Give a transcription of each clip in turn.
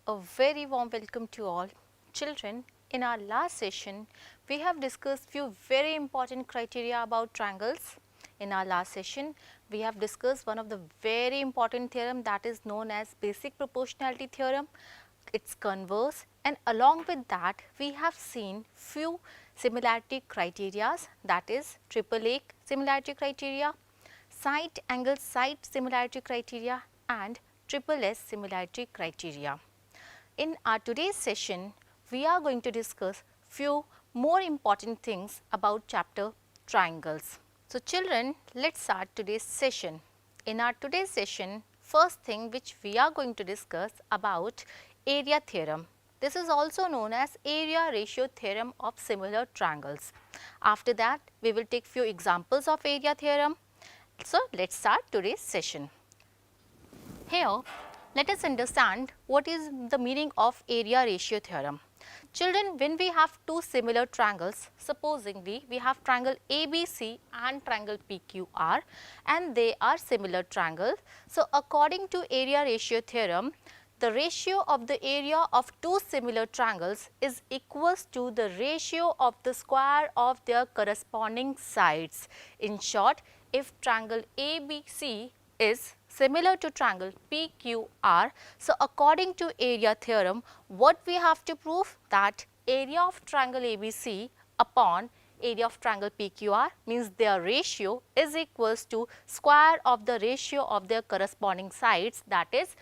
A very warm welcome to all. Children, in our last session, we have discussed few very important criteria about triangles. In our last session, we have discussed one of the very important theorem that is known as basic proportionality theorem, its converse, and along with that, we have seen few similarity criteria, that is AAA similarity criteria, side angle side similarity criteria and SSS similarity criteria. In our today's session, we are going to discuss few more important things about chapter triangles. So children, let's start today's session. In our today's session, first thing which we are going to discuss about area theorem. This is also known as area ratio theorem of similar triangles. After that, we will take few examples of area theorem. So let's start today's session. Here, let us understand what is the meaning of area ratio theorem. Children, when we have two similar triangles, supposingly we have triangle ABC and triangle PQR and they are similar triangles. So, according to area ratio theorem, the ratio of the area of two similar triangles is equals to the ratio of the square of their corresponding sides. In short, if triangle ABC is similar to triangle PQR, so according to area theorem, what we have to prove that area of triangle ABC upon area of triangle PQR means their ratio is equals to square of the ratio of their corresponding sides, that is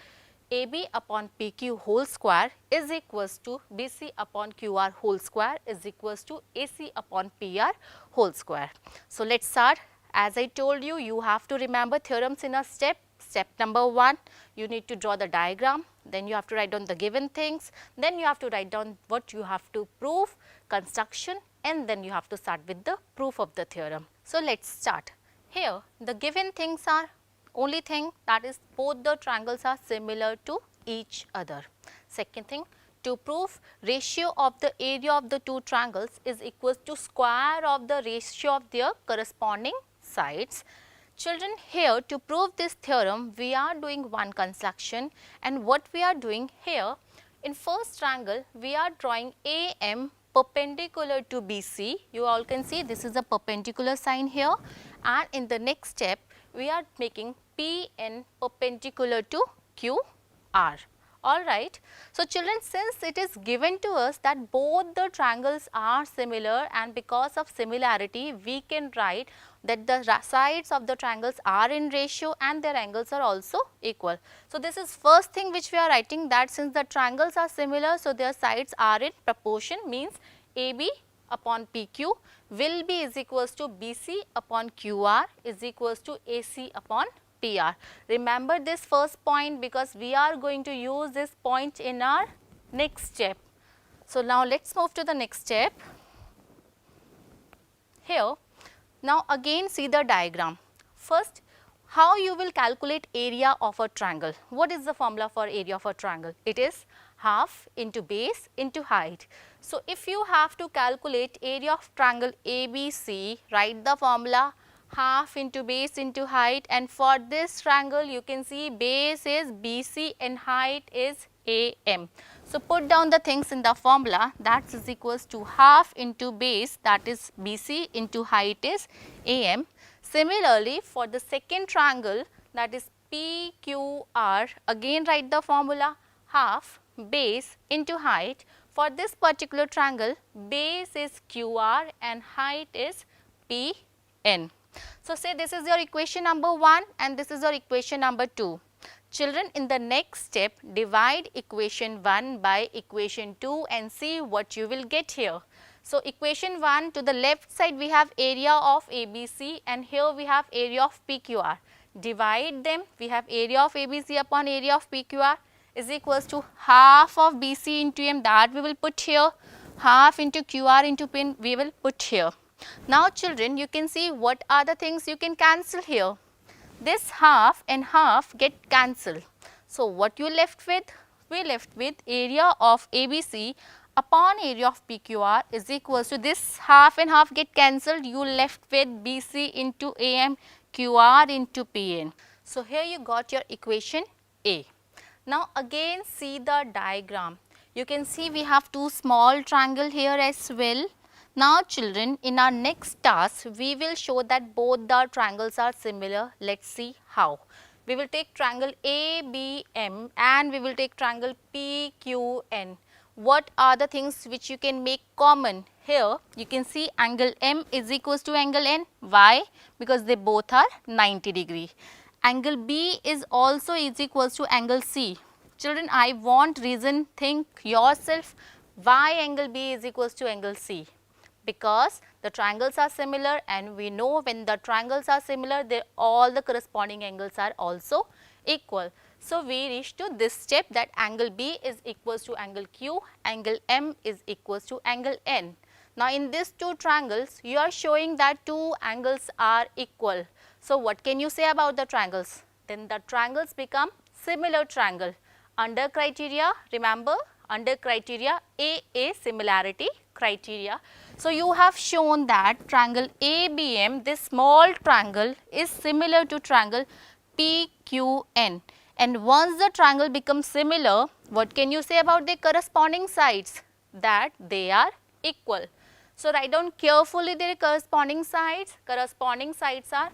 AB upon PQ whole square is equals to BC upon QR whole square is equals to AC upon PR whole square. So let's start. As I told you, you have to remember theorems in a step. Step number 1, you need to draw the diagram, then you have to write down the given things, then you have to write down what you have to prove, construction, and then you have to start with the proof of the theorem. So let's start. Here the given things are only thing, that is both the triangles are similar to each other. Second thing, to prove ratio of the area of the two triangles is equal to square of the ratio of their corresponding sides. Children, here to prove this theorem, we are doing one construction, and what we are doing here, in first triangle, we are drawing AM perpendicular to BC. You all can see this is a perpendicular sign here, and in the next step, we are making PN perpendicular to QR. Alright. So, children, since it is given to us that both the triangles are similar and because of similarity, we can write that the sides of the triangles are in ratio and their angles are also equal. So, this is first thing which we are writing, that since the triangles are similar, so their sides are in proportion, means AB upon PQ will be is equals to BC upon QR is equals to AC upon PR. Remember this first point because we are going to use this point in our next step. So, now let us move to the next step. Here, now again see the diagram. First, how you will calculate area of a triangle. What is the formula for area of a triangle? It is half into base into height. So, if you have to calculate area of triangle ABC, write the formula half into base into height, and for this triangle you can see base is BC and height is AM. So, put down the things in the formula, that is equals to half into base, that is BC, into height is AM. Similarly, for the second triangle, that is PQR, again write the formula half base into height. For this particular triangle, base is QR and height is PN. So, say this is your equation number 1 and this is your equation number 2. Children, in the next step, divide equation 1 by equation 2 and see what you will get here. So, equation 1, to the left side we have area of ABC and here we have area of PQR. Divide them, we have area of ABC upon area of PQR is equals to half of BC into M, that we will put here, half into QR into PN we will put here. Now children, you can see what are the things you can cancel here. This half and half get cancelled. So, what you left with? We left with area of ABC upon area of PQR is equals to this half and half get cancelled. You left with BC into AM, QR into PN. So, here you got your equation A. Now again see the diagram. You can see we have two small triangle here as well. Now children, in our next task we will show that both the triangles are similar. Let's see how. We will take triangle ABM and we will take triangle PQN. What are the things which you can make common? Here you can see angle M is equals to angle N. Why? Because they both are 90 degree. Angle B is also is equals to angle C. Children, I want reason, think yourself why angle B is equals to angle C. Because the triangles are similar and we know when the triangles are similar, all the corresponding angles are also equal. So, we reach to this step that angle B is equals to angle Q, angle M is equals to angle N. Now, in these two triangles, you are showing that two angles are equal. So, what can you say about the triangles? Then the triangles become similar triangle. Under criteria, remember, under criteria AA similarity criteria. So, you have shown that triangle ABM, this small triangle is similar to triangle PQN. And once the triangle becomes similar, what can you say about their corresponding sides? That they are equal. So, write down carefully their corresponding sides. Corresponding sides are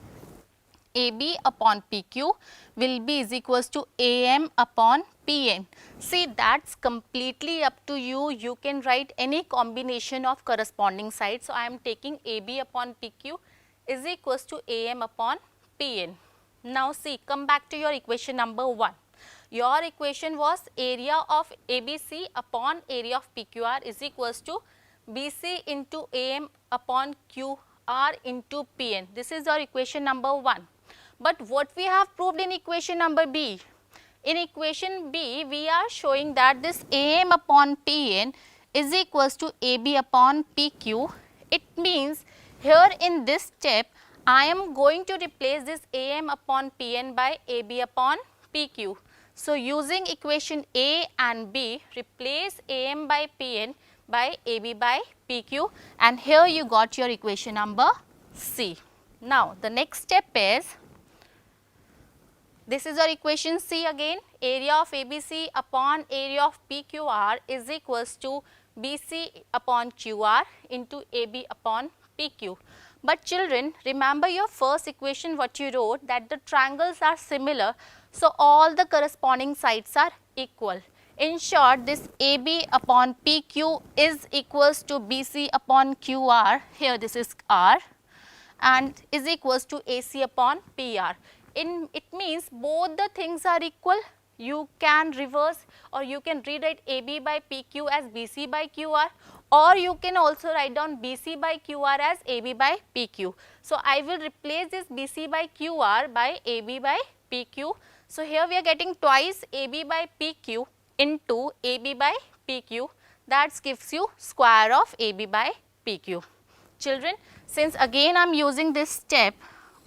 AB upon PQ will be is equals to AM upon PN. See, that's completely up to you. You can write any combination of corresponding sides. So, I am taking AB upon PQ is equals to AM upon PN. Now, see, come back to your equation number 1. Your equation was area of ABC upon area of PQR is equals to BC into AM upon QR into PN. This is our equation number 1. But what we have proved in equation number B? In equation B, we are showing that this AM upon PN is equals to AB upon PQ. It means here in this step, I am going to replace this AM upon PN by AB upon PQ. So, using equation A and B, replace AM by PN by AB by PQ, and here you got your equation number C. Now, the next step is, this is our equation C again, area of ABC upon area of PQR is equals to BC upon QR into AB upon PQ. But children, remember your first equation what you wrote, that the triangles are similar, so all the corresponding sides are equal. In short, this AB upon PQ is equals to BC upon QR, here this is R, and is equals to AC upon PR. It means both the things are equal. You can reverse or you can rewrite AB by PQ as BC by QR, or you can also write down BC by QR as AB by PQ. So, I will replace this BC by QR by AB by PQ. So, here we are getting twice AB by PQ into AB by PQ, that gives you square of AB by PQ. Children, since again I am using this step,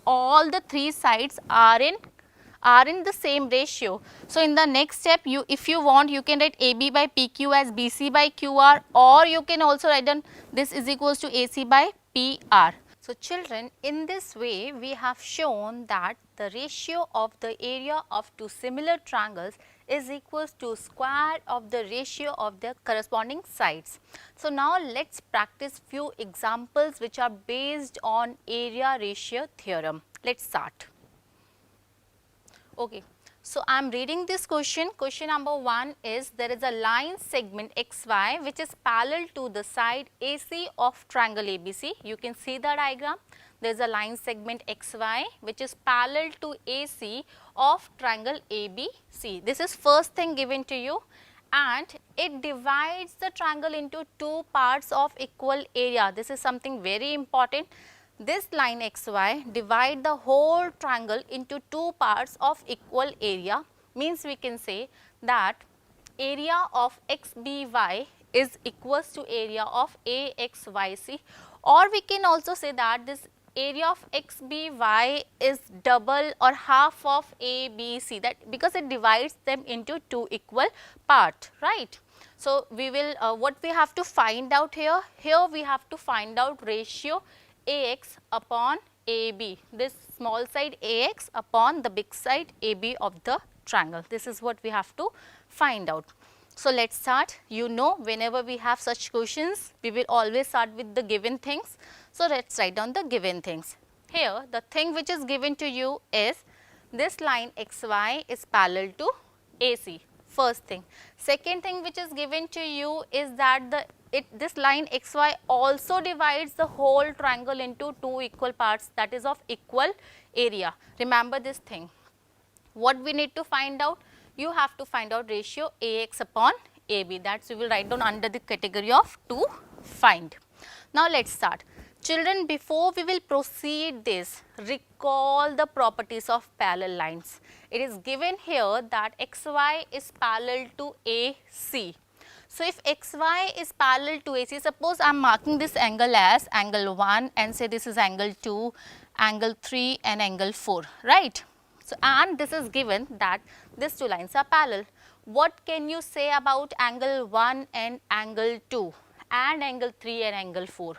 all the three sides are in the same ratio. So, in the next step, if you want, you can write AB by PQ as BC by QR, or you can also write down this is equals to AC by PR. So, children, in this way we have shown that the ratio of the area of two similar triangles is equals to square of the ratio of their corresponding sides. So, now let us practice few examples which are based on area ratio theorem. Let us start. Okay. So, I am reading this question. Question number 1 is, there is a line segment XY which is parallel to the side AC of triangle ABC. You can see the diagram. There is a line segment XY which is parallel to AC of triangle ABC. This is first thing given to you, and it divides the triangle into two parts of equal area. This is something very important. This line XY divide the whole triangle into two parts of equal area, means we can say that area of XBY is equals to area of AXYC, or we can also say that this area of XBY is double or half of ABC, that because it divides them into two equal parts, right. So, we will what we have to find out here? Here we have to find out ratio AX upon AB, this small side AX upon the big side AB of the triangle. This is what we have to find out. So, let us start. You know, whenever we have such questions, we will always start with the given things. So, let us write down the given things. Here, the thing which is given to you is this line xy is parallel to AC, first thing. Second thing which is given to you is that this line xy also divides the whole triangle into two equal parts, that is of equal area. Remember this thing. What we need to find out? You have to find out ratio AX upon AB, that we will write down under the category of to find. Now, let us start. Children, before we will proceed this, recall the properties of parallel lines. It is given here that xy is parallel to AC. So, if xy is parallel to AC, suppose I am marking this angle as angle 1 and say this is angle 2, angle 3 and angle 4, right. So, and this is given that these two lines are parallel. What can you say about angle 1 and angle 2 and angle 3 and angle 4?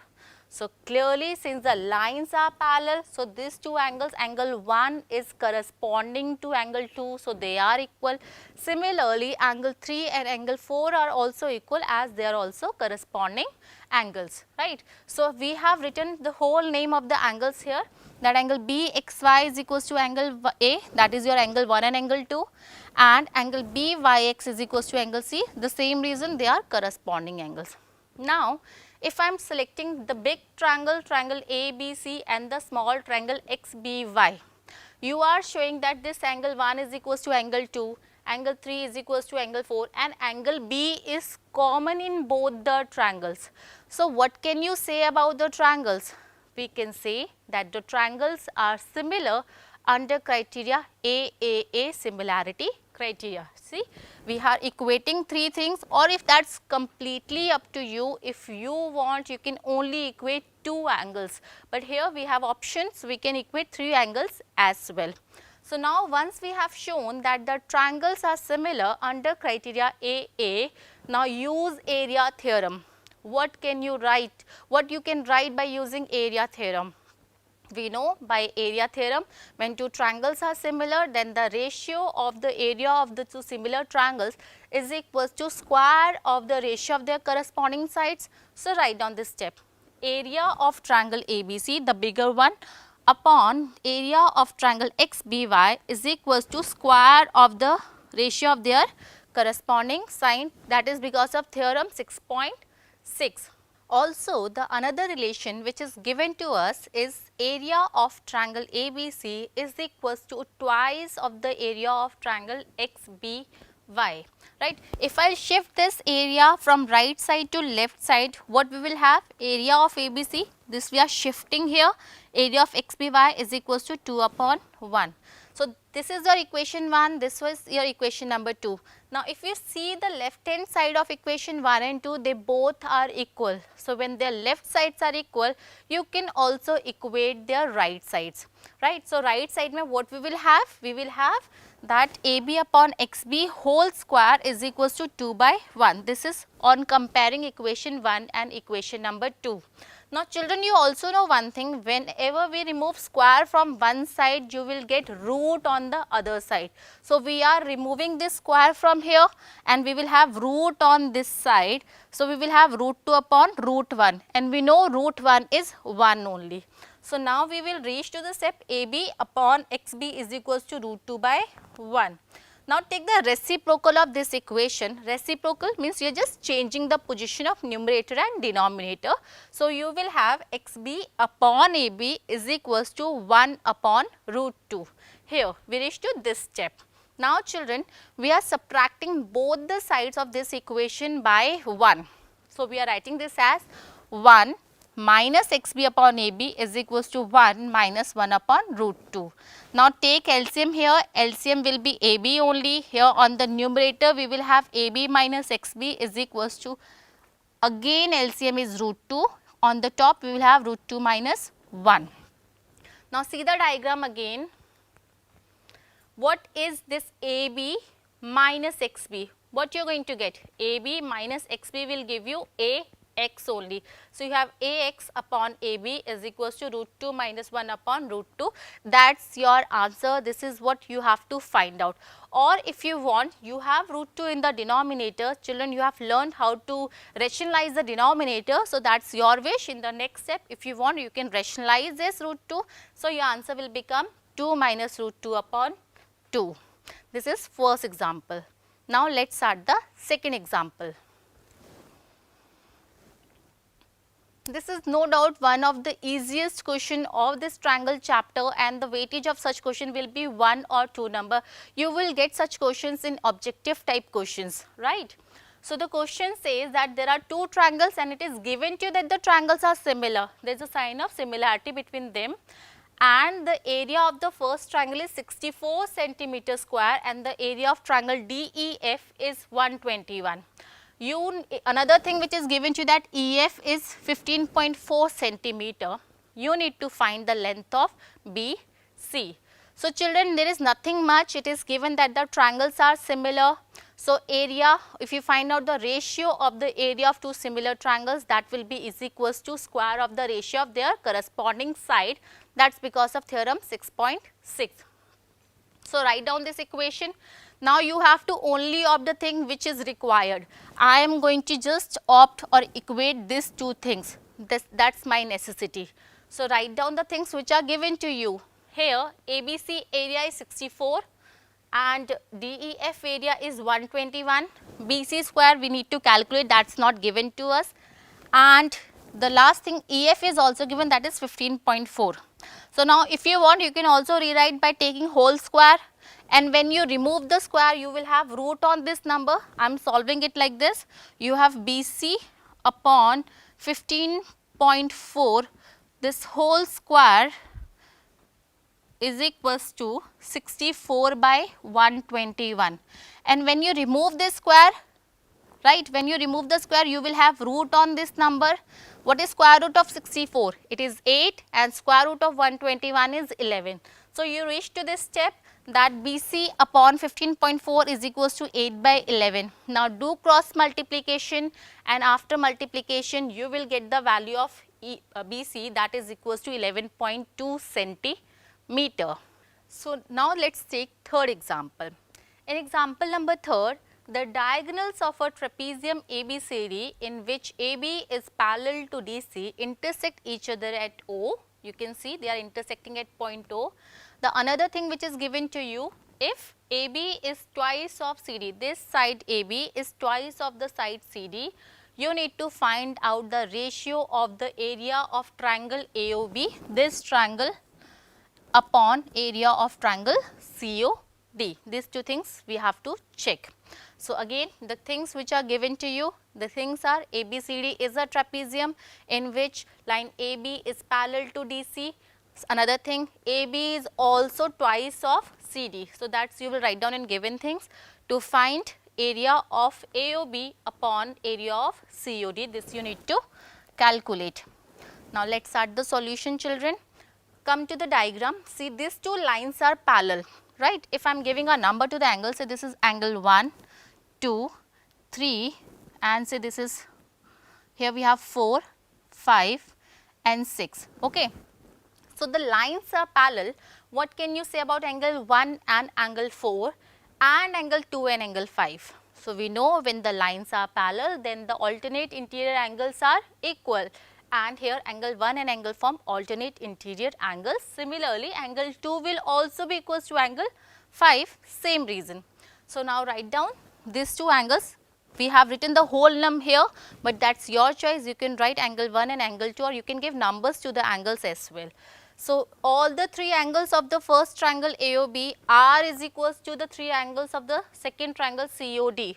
So, clearly since the lines are parallel, so these two angles, angle 1 is corresponding to angle 2, so they are equal. Similarly, angle 3 and angle 4 are also equal as they are also corresponding angles, right. So, we have written the whole name of the angles here, that angle BXY is equals to angle A, that is your angle 1 and angle 2, and angle BYX is equals to angle C. The same reason they are corresponding angles. Now, if I am selecting the big triangle, triangle ABC and the small triangle XBY, you are showing that this angle 1 is equals to angle 2, angle 3 is equals to angle 4 and angle B is common in both the triangles. So, what can you say about the triangles? We can say that the triangles are similar under criteria AAA, similarity criteria. See, we are equating three things, or if that is completely up to you, if you want you can only equate two angles, but here we have options, we can equate three angles as well. So, now once we have shown that the triangles are similar under criteria AA, now use area theorem. What can you write? What you can write by using area theorem? We know by area theorem, when two triangles are similar, then the ratio of the area of the two similar triangles is equals to square of the ratio of their corresponding sides. So, write down this step. Area of triangle ABC, the bigger one, upon area of triangle XBY is equals to square of the ratio of their corresponding side, that is because of theorem 6.6. Also, the another relation which is given to us is area of triangle ABC is equals to twice of the area of triangle XBY, right. If I shift this area from right side to left side, what we will have? Area of ABC, this we are shifting here, area of XBY is equals to 2 upon 1. So, this is your equation 1, this was your equation number 2. Now, if you see the left hand side of equation 1 and 2, they both are equal. So, when their left sides are equal, you can also equate their right sides, right. So, right side mein what we will have? We will have that AB upon XB whole square is equals to 2 by 1. This is on comparing equation 1 and equation number 2. Now, children, you also know one thing, whenever we remove square from one side, you will get root on the other side. So, we are removing this square from here and we will have root on this side. So, we will have root 2 upon root 1 and we know root 1 is 1 only. So, now we will reach to the step AB upon XB is equals to root 2 by 1. Now, take the reciprocal of this equation. Reciprocal means you are just changing the position of numerator and denominator. So, you will have XB upon AB is equals to 1 upon root 2. Here we reach to this step. Now, children, we are subtracting both the sides of this equation by 1. So, we are writing this as 1 minus XB upon AB is equals to 1 minus 1 upon root 2. Now, take LCM here, LCM will be AB only. Here on the numerator we will have AB minus XB is equals to, again LCM is root 2, on the top we will have root 2 minus 1. Now, see the diagram again. What is this AB minus XB? What you are going to get? AB minus XB will give you x only. So, you have ax upon ab is equals to root 2 minus 1 upon root 2. That's your answer. This is what you have to find out. Or if you want, you have root 2 in the denominator. Children, you have learned how to rationalize the denominator. So, that's your wish. In the next step, if you want, you can rationalize this root 2. So, your answer will become 2 minus root 2 upon 2. This is first example. Now, let us start the second example. This is no doubt one of the easiest question of this triangle chapter, and the weightage of such question will be 1 or 2 number. You will get such questions in objective type questions, right. So, the question says that there are two triangles and it is given to you that the triangles are similar. There is a sign of similarity between them, and the area of the first triangle is 64 centimeter square and the area of triangle DEF is 121. Another thing which is given to you that EF is 15.4 centimeter. You need to find the length of BC. So, children, there is nothing much. It is given that the triangles are similar. So, area, if you find out the ratio of the area of two similar triangles, that will be is equals to square of the ratio of their corresponding side. That is because of theorem 6.6. So, write down this equation. Now, you have to only opt the thing which is required. I am going to just opt or equate these two things. That is my necessity. So, write down the things which are given to you. Here, ABC area is 64 and DEF area is 121. BC square we need to calculate, that is not given to us. And the last thing, EF is also given, that is 15.4. So, now if you want, you can also rewrite by taking whole square, and when you remove the square, you will have root on this number. I am solving it like this. You have BC upon 15.4, this whole square is equals to 64 by 121. And when you remove this square, right, when you remove the square, you will have root on this number. What is square root of 64? It is 8, and square root of 121 is 11. So, you reach to this step that BC upon 15.4 is equals to 8 by 11. Now, do cross multiplication, and after multiplication you will get the value of BC, that is equals to 11.2 centimeter. So, now let us take third example. In example number third, the diagonals of a trapezium ABCD in which AB is parallel to DC intersect each other at O. You can see they are intersecting at point O. The another thing which is given to you, if AB is twice of CD, this side AB is twice of the side CD, you need to find out the ratio of the area of triangle AOB, this triangle, upon area of triangle COD. These two things we have to check. So, again the things which are given to you, the things are ABCD is a trapezium in which line AB is parallel to DC. Another thing, AB is also twice of CD. So, that is you will write down in given things to find area of AOB upon area of COD. This you need to calculate. Now, let us start the solution, children. Come to the diagram. See, these two lines are parallel, right. If I am giving a number to the angle, say this is angle 1, 2, 3, and say this is, here we have 4, 5 and 6. Okay. So, the lines are parallel. What can you say about angle 1 and angle 4 and angle 2 and angle 5? So, we know when the lines are parallel, then the alternate interior angles are equal, and here angle 1 and angle form alternate interior angles. Similarly, angle 2 will also be equals to angle 5, same reason. So, now write down these two angles. We have written the whole num here, but that is your choice. You can write angle 1 and angle 2, or you can give numbers to the angles as well. So, all the three angles of the first triangle AOB are is equals to the three angles of the second triangle COD.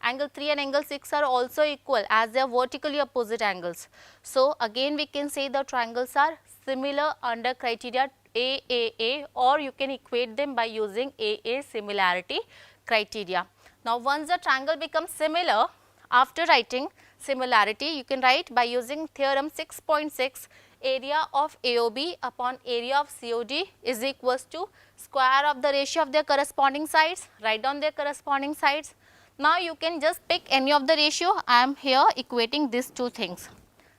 Angle 3 and angle 6 are also equal as they are vertically opposite angles. So, again we can say the triangles are similar under criteria AAA, or you can equate them by using AA similarity criteria. Now, once the triangle becomes similar, after writing similarity, you can write by using theorem 6.6, area of AOB upon area of COD is equals to square of the ratio of their corresponding sides. Write down their corresponding sides. Now you can just pick any of the ratio. I am here equating these two things.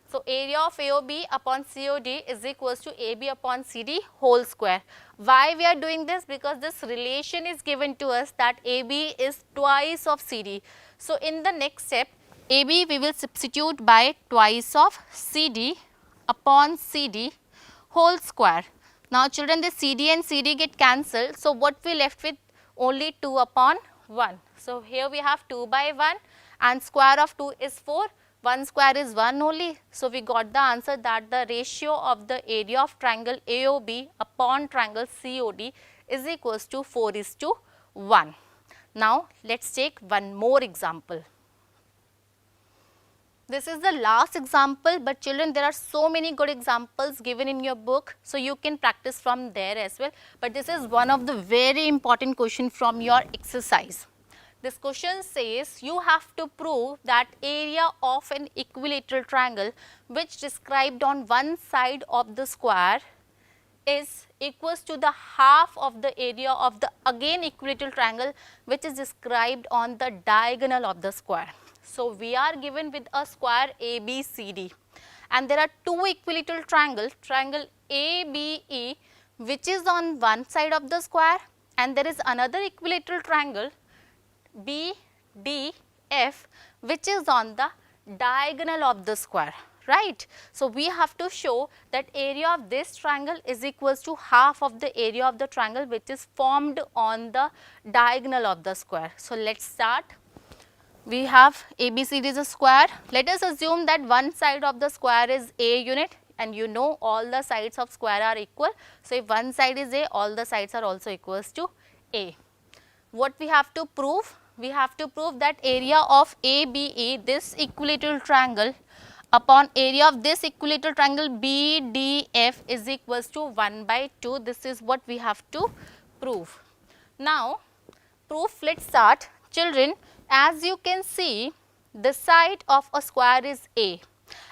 So area of AOB upon COD is equals to AB upon CD whole square. Why we are doing this? Because this relation is given to us that AB is twice of CD. So in the next step, AB we will substitute by twice of CD upon CD whole square. Now children, this CD and CD get cancelled. So what we left with? Only 2 upon 1. So here we have 2 by 1 and square of 2 is 4. 1 square is 1 only. So we got the answer that the ratio of the area of triangle AOB upon triangle COD is equals to 4:1. Now let's take one more example. This is the last example, but children, there are so many good examples given in your book, so you can practice from there as well. But this is one of the very important question from your exercise. This question says you have to prove that area of an equilateral triangle which described on one side of the square is equals to the half of the area of the again equilateral triangle which is described on the diagonal of the square. So we are given with a square ABCD and there are two equilateral triangles, triangle ABE which is on one side of the square and there is another equilateral triangle BDF which is on the diagonal of the square, right. So we have to show that area of this triangle is equals to half of the area of the triangle which is formed on the diagonal of the square. So let's start. We have ABCD is a square. Let us assume that one side of the square is A unit and you know all the sides of square are equal. So if one side is A, all the sides are also equals to A. What we have to prove? We have to prove that area of ABE, this equilateral triangle, upon area of this equilateral triangle BDF is equals to 1 by 2. This is what we have to prove. Now, proof, let's start. Children, as you can see, the side of a square is A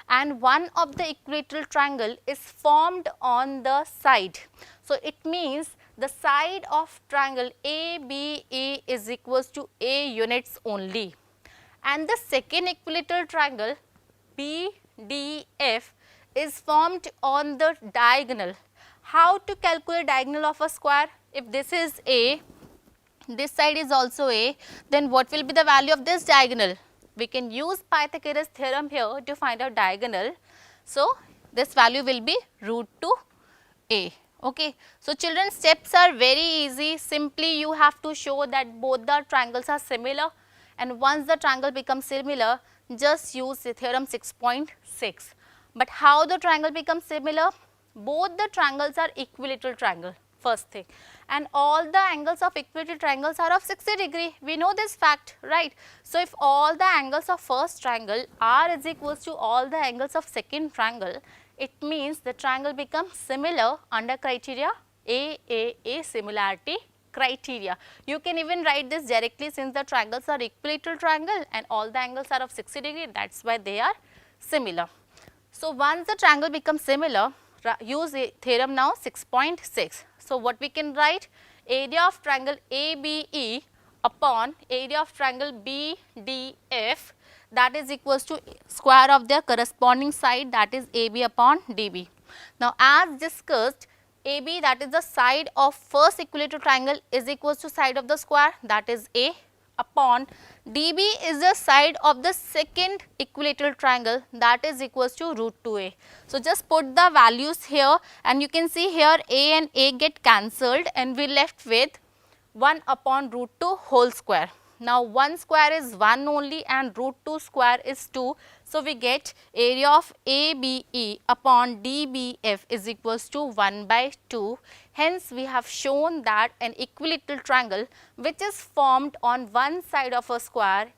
and one of the equilateral triangle is formed on the side. So it means the side of triangle ABE is equals to A units only and the second equilateral triangle BDF is formed on the diagonal. How to calculate diagonal of a square? If this is A, this side is also A, then what will be the value of this diagonal? We can use Pythagoras theorem here to find out diagonal. So this value will be root 2 A. Okay. So children, steps are very easy. Simply you have to show that both the triangles are similar and once the triangle becomes similar, just use the theorem 6.6. But how the triangle becomes similar? Both the triangles are equilateral triangle, first thing, and all the angles of equilateral triangles are of 60 degree. We know this fact, right? So if all the angles of first triangle are is equals to all the angles of second triangle, it means the triangle becomes similar under criteria AAA, similarity criteria. You can even write this directly since the triangles are equilateral triangle and all the angles are of 60 degree, that is why they are similar. So once the triangle becomes similar, use theorem now 6.6. So what we can write? Area of triangle ABE upon area of triangle BDF, that is equals to square of their corresponding side, that is AB upon DB. Now as discussed, AB, that is the side of first equilateral triangle, is equals to side of the square, that is A, upon DB is the side of the second equilateral triangle, that is equals to root 2A. So just put the values here and you can see here A and A get cancelled and we left with 1 upon root 2 whole square. Now 1 square is 1 only and root 2 square is 2. So we get area of ABE upon DBF is equals to 1 by 2. Hence we have shown that an equilateral triangle which is formed on one side of a square,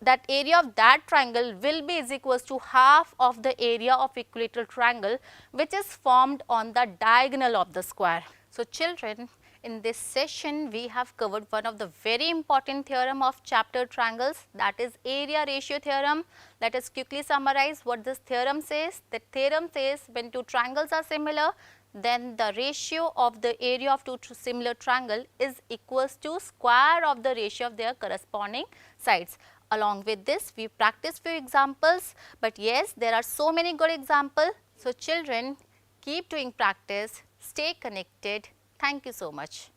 that area of that triangle will be is equals to half of the area of equilateral triangle which is formed on the diagonal of the square. So children, in this session we have covered one of the very important theorem of chapter triangles, that is area ratio theorem. Let us quickly summarize what this theorem says. The theorem says when two triangles are similar, then the ratio of the area of two similar triangle is equals to square of the ratio of their corresponding sides. Along with this, we practice few examples, but yes, there are so many good examples. So children, keep doing practice, stay connected. Thank you so much.